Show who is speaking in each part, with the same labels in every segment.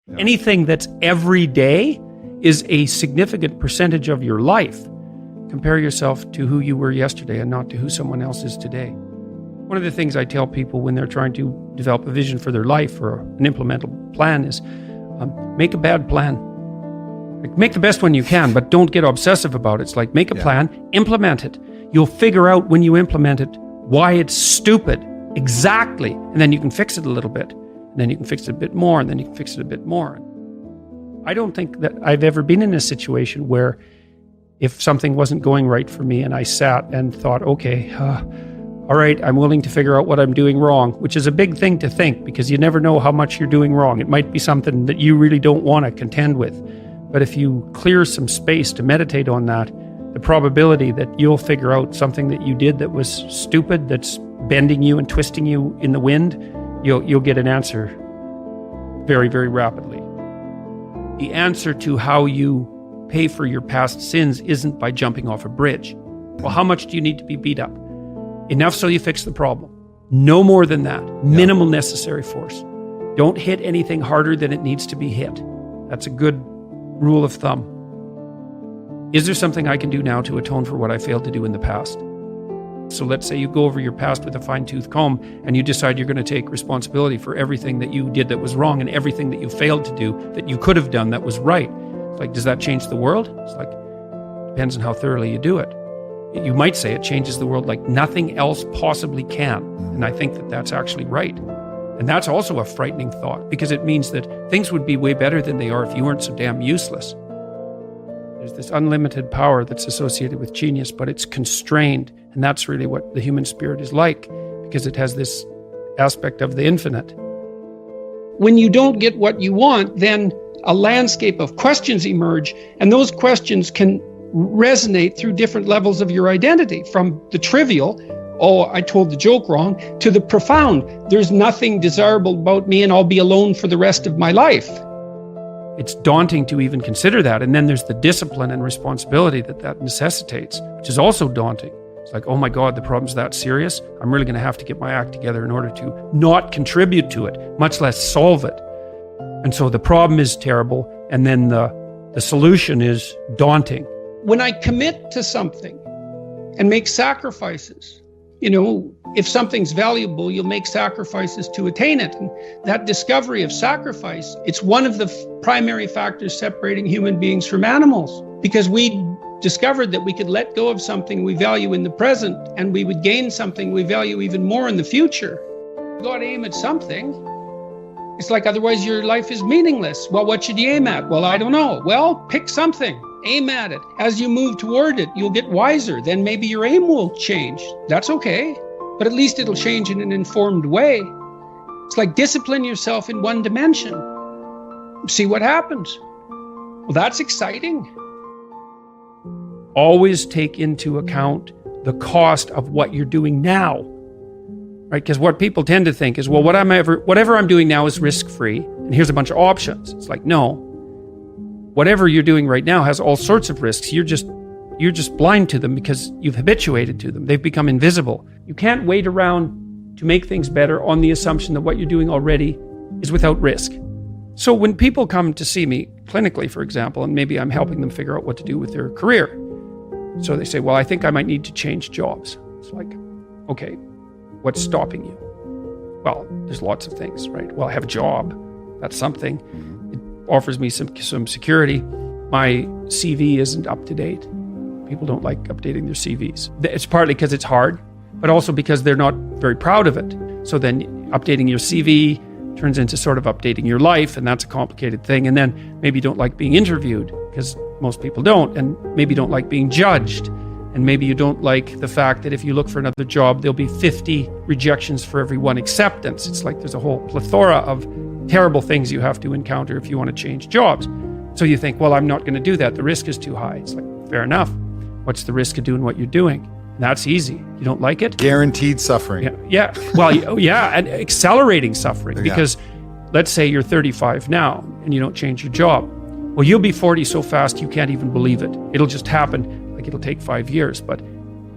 Speaker 1: Yeah.
Speaker 2: Anything that's every day is a significant percentage of your life. Compare yourself to who you were yesterday and not to who someone else is today. One of the things I tell people when they're trying to develop a vision for their life or an implementable plan is make a bad plan. Like, make the best one you can, but don't get obsessive about it. It's like, make a plan, implement it. You'll figure out when you implement it why it's stupid, exactly, and then you can fix it a little bit, and then you can fix it a bit more, and then you can fix it a bit more. I don't think that I've ever been in a situation where if something wasn't going right for me and I sat and thought, okay, all right, I'm willing to figure out what I'm doing wrong, which is a big thing to think because you never know how much you're doing wrong. It might be something that you really don't want to contend with. But if you clear some space to meditate on that, the probability that you'll figure out something that you did that was stupid, that's bending you and twisting you in the wind, you'll get an answer very, very rapidly. The answer to how you pay for your past sins isn't by jumping off a bridge. Well, how much do you need to be beat up? Enough so you fix the problem. No more than that. Minimal necessary force. Don't hit anything harder than it needs to be hit. That's a good rule of thumb. Is there something I can do now to atone for what I failed to do in the past? So let's say you go over your past with a fine-tooth comb and you decide you're going to take responsibility for everything that you did that was wrong and everything that you failed to do that you could have done that was right. It's like, does that change the world? It's like, depends on how thoroughly you do it. You might say it changes the world like nothing else possibly can. And I think that that's actually right. And that's also a frightening thought because it means that things would be way better than they are if you weren't so damn useless. There's this unlimited power that's associated with genius, but it's constrained. And that's really what the human spirit is like because it has this aspect of the infinite. When you don't get what you want, then a landscape of questions emerge, and those questions can resonate through different levels of your identity, from the trivial, oh, I told the joke wrong, to the profound, there's nothing desirable about me and I'll be alone for the rest of my life. It's daunting to even consider that. And then there's the discipline and responsibility that necessitates, which is also daunting. It's like, oh my God, the problem's that serious. I'm really going to have to get my act together in order to not contribute to it, much less solve it. And so the problem is terrible. And then the solution is daunting. When I commit to something and make sacrifices, if something's valuable, you'll make sacrifices to attain it. And that discovery of sacrifice, it's one of the primary factors separating human beings from animals, because we discovered that we could let go of something we value in the present and we would gain something we value even more in the future. You got to aim at something. It's like, otherwise your life is meaningless. Well, what should you aim at? Well, I don't know. Well, pick something. Aim at it. As you move toward it, you'll get wiser. Then maybe your aim will change. That's okay. But at least it'll change in an informed way. It's like discipline yourself in one dimension. See what happens. Well, that's exciting. Always take into account the cost of what you're doing now. Right? Because what people tend to think is, well, whatever I'm doing now is risk-free, and here's a bunch of options. It's like, no. Whatever you're doing right now has all sorts of risks. You're just blind to them because you've habituated to them. They've become invisible. You can't wait around to make things better on the assumption that what you're doing already is without risk. So when people come to see me clinically, for example, and maybe I'm helping them figure out what to do with their career. So they say, well, I think I might need to change jobs. It's like, okay, what's stopping you? Well, there's lots of things, right? Well, I have a job. That's something. Offers me some security. My CV isn't up to date. People don't like updating their CVs. It's partly because it's hard, but also because they're not very proud of it. So then updating your CV turns into sort of updating your life, and that's a complicated thing. And then maybe you don't like being interviewed, because most people don't, and maybe you don't like being judged. And maybe you don't like the fact that if you look for another job, there'll be 50 rejections for every one acceptance. It's like there's a whole plethora of terrible things you have to encounter if you want to change jobs. So you think, well, I'm not going to do that. The risk is too high. It's like, fair enough. What's the risk of doing what you're doing? And that's easy. You don't like it?
Speaker 1: Guaranteed suffering.
Speaker 2: Yeah. Well, yeah, and accelerating suffering. Because let's say you're 35 now and you don't change your job. Well, you'll be 40 so fast you can't even believe it. It'll just happen. Like, it'll take 5 years, but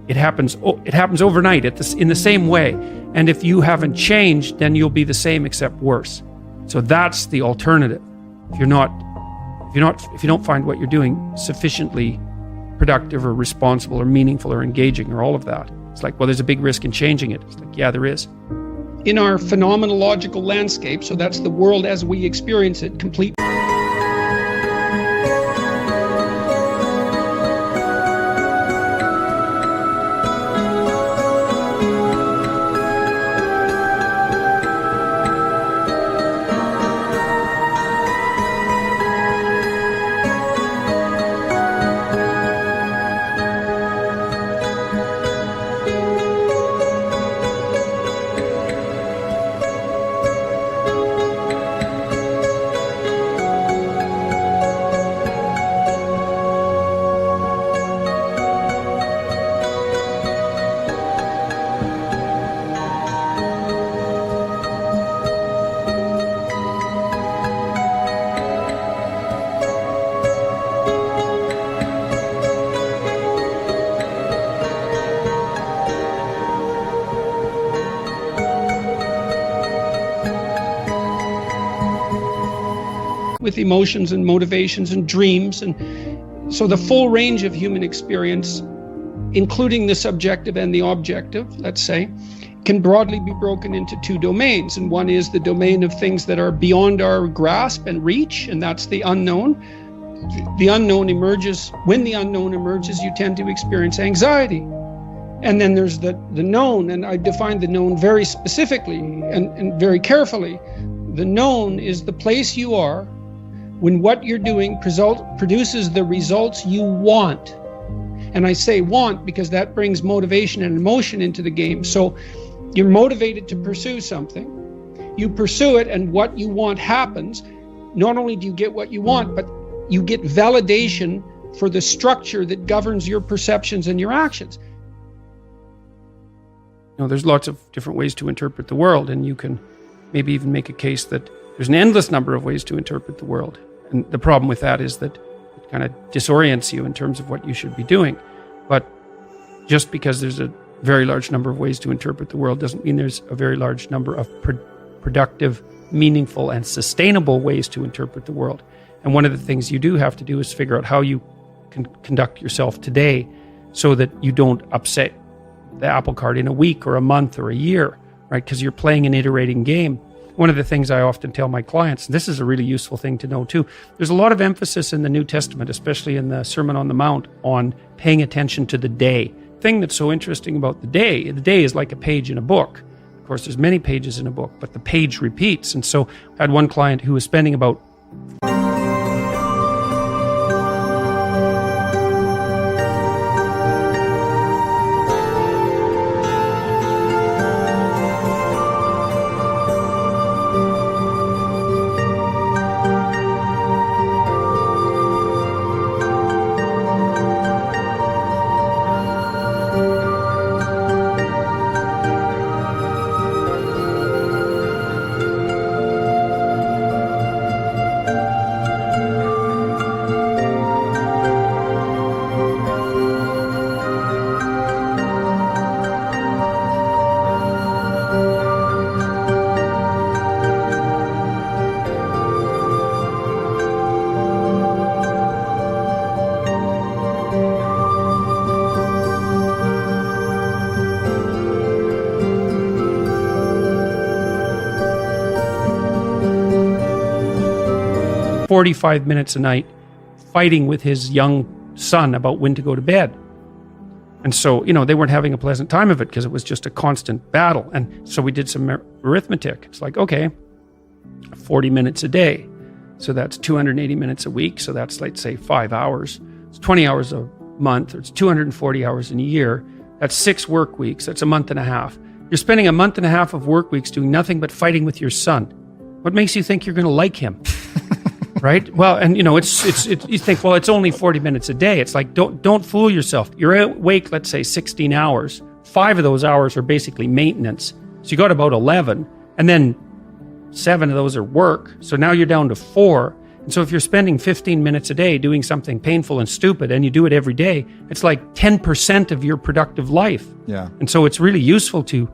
Speaker 2: it happens overnight in the same way. And if you haven't changed, then you'll be the same except worse. So that's the alternative. if you don't find what you're doing sufficiently productive or responsible or meaningful or engaging or all of that. It's like, well, there's a big risk in changing it. It's like, yeah, there is. In our phenomenological landscape, so that's the world as we experience it, complete. With emotions and motivations and dreams. And so the full range of human experience, including the subjective and the objective, let's say, can broadly be broken into two domains. And one is the domain of things that are beyond our grasp and reach, and that's the unknown. The unknown emerges. When the unknown emerges, you tend to experience anxiety. And then there's the known, and I define the known very specifically and very carefully. The known is the place you are when what you're doing produces the results you want. And I say want because that brings motivation and emotion into the game. So you're motivated to pursue something. You pursue it, and what you want happens. Not only do you get what you want, but you get validation for the structure that governs your perceptions and your actions. You know, there's lots of different ways to interpret the world, and you can maybe even make a case that there's an endless number of ways to interpret the world. And the problem with that is that it kind of disorients you in terms of what you should be doing. But just because there's a very large number of ways to interpret the world doesn't mean there's a very large number of productive, meaningful, and sustainable ways to interpret the world. And one of the things you do have to do is figure out how you can conduct yourself today so that you don't upset the apple cart in a week or a month or a year, right? Because you're playing an iterating game. One of the things I often tell my clients, and this is a really useful thing to know too, there's a lot of emphasis in the New Testament, especially in the Sermon on the Mount, on paying attention to the day. The thing that's so interesting about the day is like a page in a book. Of course, there's many pages in a book, but the page repeats. And so I had one client who was spending about 45 minutes a night fighting with his young son about when to go to bed. And so, you know, they weren't having a pleasant time of it because it was just a constant battle. And so we did some arithmetic. It's like, okay, 40 minutes a day. So that's 280 minutes a week. So that's, let's say, 5 hours. It's 20 hours a month, or it's 240 hours in a year. That's 6 work weeks. That's a month and a half. You're spending a month and a half of work weeks doing nothing but fighting with your son. What makes you think you're going to like him? Right? Well, and you know, it's you think, well, it's only 40 minutes a day. It's like, don't fool yourself. You're awake, let's say 16 hours. 5 of those hours are basically maintenance. So you got about 11, and then 7 of those are work. So now you're down to 4. And so if you're spending 15 minutes a day doing something painful and stupid, and you do it every day, it's like 10% of your productive life.
Speaker 1: Yeah.
Speaker 2: And so it's really useful to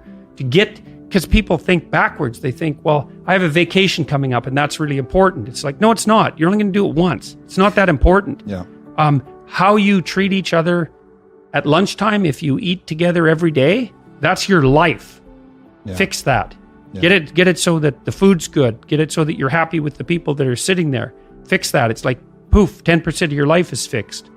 Speaker 2: get because people think backwards. They think, well, I have a vacation coming up and that's really important. It's like, no, it's not. You're only going to do it once. It's not that important.
Speaker 1: Yeah.
Speaker 2: How you treat each other at lunchtime, if you eat together every day, that's your life.
Speaker 1: Yeah.
Speaker 2: Fix that.
Speaker 1: Yeah.
Speaker 2: Get it so that the food's good. Get it so that you're happy with the people that are sitting there. Fix that. It's like, poof, 10% of your life is fixed.